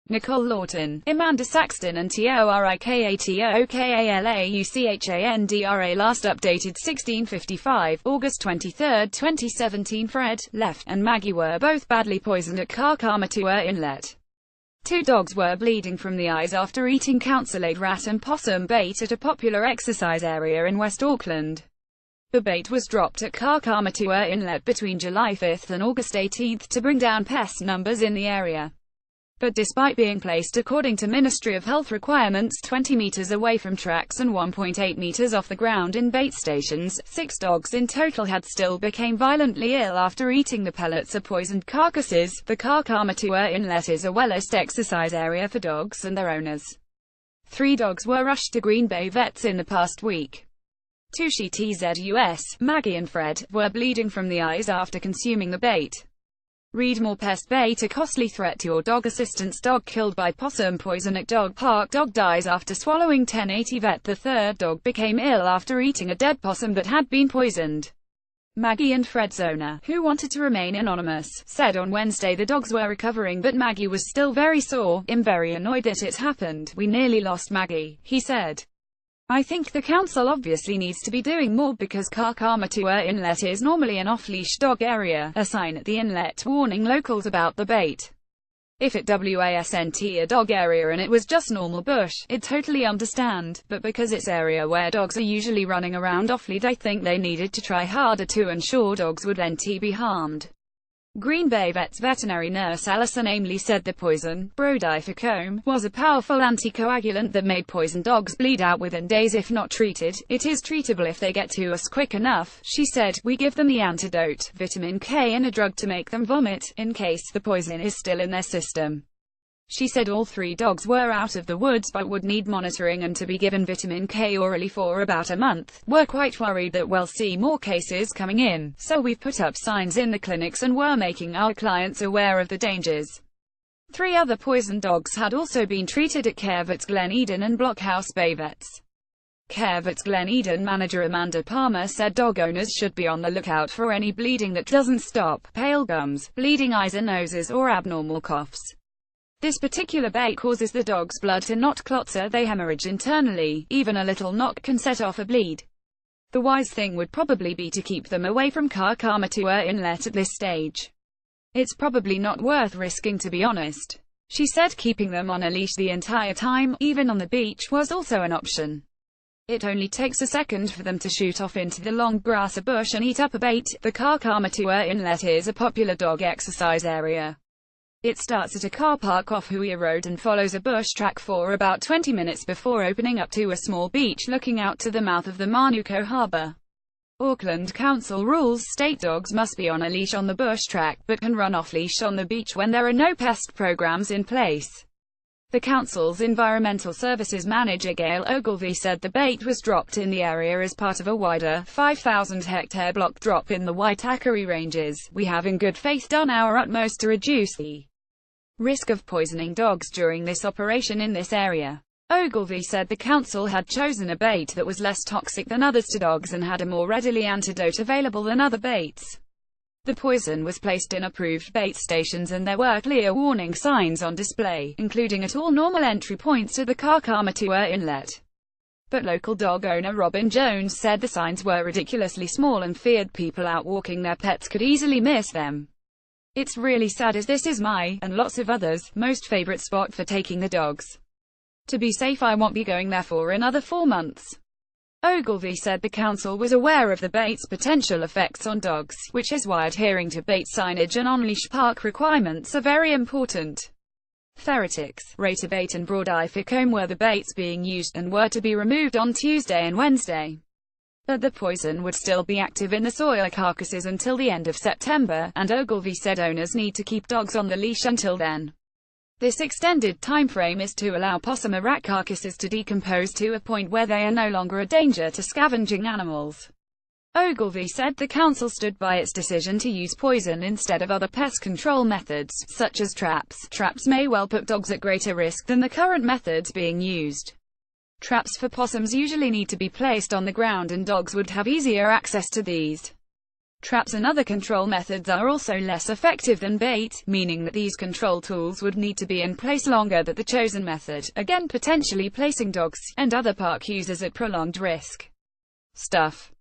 Nicole Lawton, Amanda Saxton and Torikatouchandra last updated 16:55, August 23, 2017. Fred, Left, and Maggie were both badly poisoned at Kakamatua Inlet. 2 dogs were bleeding from the eyes after eating council-aid rat and possum bait at a popular exercise area in West Auckland. The bait was dropped at Kakamatua Inlet between July 5 and August 18 to bring down pest numbers in the area. But despite being placed according to Ministry of Health requirements 20 meters away from tracks and 1.8 meters off the ground in bait stations, 6 dogs in total had still became violently ill after eating the pellets of poisoned carcasses. The Kakamatua Inlet is a well-licensed exercise area for dogs and their owners. 3 dogs were rushed to Green Bay vets in the past week. Tushi TZUS, Maggie and Fred, were bleeding from the eyes after consuming the bait. Read more. Pest bait, a costly threat to your dog. Assistance dog killed by possum poison at dog park. Dog dies after swallowing 1080 vet. The 3rd dog became ill after eating a dead possum that had been poisoned. Maggie and Fred's owner, who wanted to remain anonymous, said on Wednesday the dogs were recovering but Maggie was still very sore. "I'm very annoyed that it happened. We nearly lost Maggie," he said. "I think the council obviously needs to be doing more because Kakamatua Inlet is normally an off-leash dog area. A sign at the inlet warning locals about the bait. If it wasn't a dog area and it was just normal bush, I'd totally understand, but because it's area where dogs are usually running around off-lead, I think they needed to try harder to ensure dogs wouldn't be harmed." Green Bay Vet's veterinary nurse Alison Ameley said the poison, brodifacoum, was a powerful anticoagulant that made poisoned dogs bleed out within days if not treated. "It is treatable if they get to us quick enough," she said. "We give them the antidote, vitamin K and a drug to make them vomit, in case the poison is still in their system." She said all 3 dogs were out of the woods but would need monitoring and to be given vitamin K orally for about a month. "We're quite worried that we'll see more cases coming in, so we've put up signs in the clinics and we're making our clients aware of the dangers." 3 other poisoned dogs had also been treated at CareVets Glen Eden and Blockhouse Bay Vets. CareVets Glen Eden manager Amanda Palmer said dog owners should be on the lookout for any bleeding that doesn't stop, pale gums, bleeding eyes and noses, or abnormal coughs. This particular bait causes the dog's blood to not clot so they hemorrhage internally. Even a little knock can set off a bleed. The wise thing would probably be to keep them away from Kakamatua Inlet at this stage. It's probably not worth risking, to be honest. She said keeping them on a leash the entire time, even on the beach, was also an option. It only takes a second for them to shoot off into the long grass or bush and eat up a bait. The Kakamatua Inlet is a popular dog exercise area. It starts at a car park off Huia Road and follows a bush track for about 20 minutes before opening up to a small beach looking out to the mouth of the Manuko Harbour. Auckland Council rules state dogs must be on a leash on the bush track, but can run off-leash on the beach when there are no pest programs in place. The council's environmental services manager Gail Ogilvie said the bait was dropped in the area as part of a wider, 5,000-hectare block drop in the Waitakere Ranges. "We have in good faith done our utmost to reduce the risk of poisoning dogs during this operation in this area." Ogilvie said the council had chosen a bait that was less toxic than others to dogs and had a more readily antidote available than other baits. The poison was placed in approved bait stations and there were clear warning signs on display, including at all normal entry points to the Kakamatua Inlet. But local dog owner Robin Jones said the signs were ridiculously small and feared people out walking their pets could easily miss them. "It's really sad as this is my, and lots of others, most favorite spot for taking the dogs. To be safe I won't be going there for another 4 months." Ogilvie said the council was aware of the bait's potential effects on dogs, which is why adhering to bait signage and on-leash park requirements are very important. Ferretix, Ratabait and brodifacoum were the baits being used, and were to be removed on Tuesday and Wednesday. But the poison would still be active in the soil carcasses until the end of September, and Ogilvie said owners need to keep dogs on the leash until then. This extended timeframe is to allow possum or rat carcasses to decompose to a point where they are no longer a danger to scavenging animals. Ogilvie said the council stood by its decision to use poison instead of other pest control methods, such as traps. Traps may well put dogs at greater risk than the current methods being used. Traps for possums usually need to be placed on the ground, and dogs would have easier access to these. Traps and other control methods are also less effective than bait, meaning that these control tools would need to be in place longer than the chosen method, again potentially placing dogs and other park users at prolonged risk. Stuff.